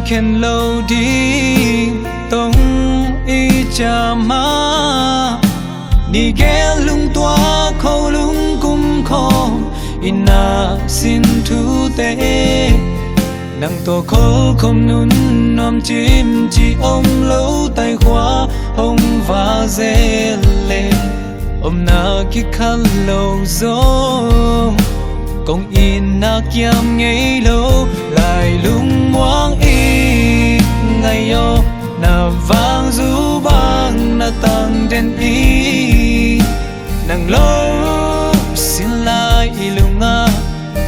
khen lâu đi tông y cha ma ni ghé lung toa khâu lung cung khom ina xin thu tế nang to khâu không nun nom chim chỉ ôm lâu tay khóa hông và dê lệ ôm na ki khăn lâu gió công in na kiam ngay lâu lại lung moang y ngày yo na vang du bang na tang den y nang lâu xin lại ilunga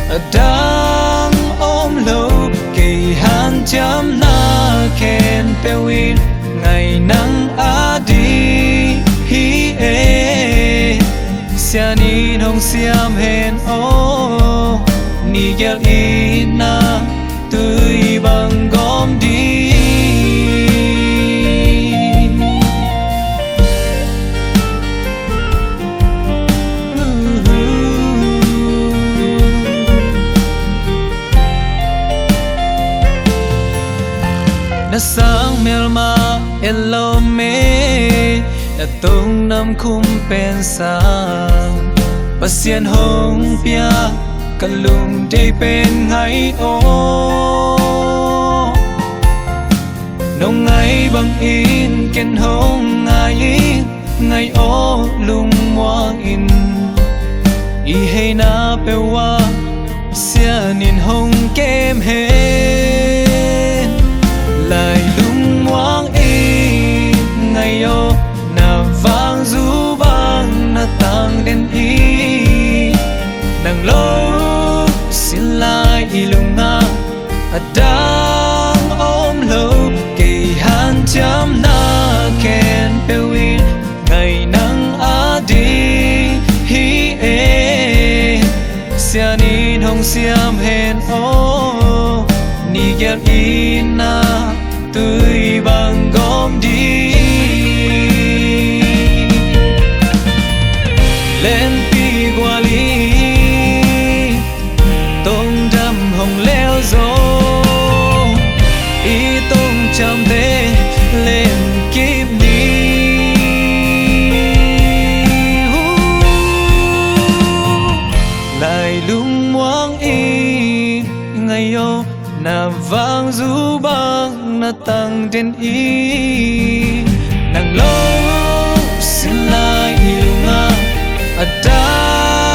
adang ôm lâu kỳ han cham na ken pewin ngày nắng a đi hi e sianin hong siam hen o ni gel ina tui bang gom đi na sang melma elo me na tung nam khum pen sang pasien hong pia kalung de pen ngai o nong ngai bang in ken hong ngai o lung moang in i hey na pe wa sianin hong kem he lại lung moang y ngày yo na vang du bang na tang den y nang lâu xin lại ilunga adang ôm lâu kỳ han cham na ken pewin ngày nắng a đi hi e sianin hong siam hen o ni gel ina tui bang gom đi lên pi guali tông đâm hồng leo gió y tông chăm thế lên kiếp đi lại lung moang y ngày yo na vang du bang na tang den y nang lâu xin lại ilunga ada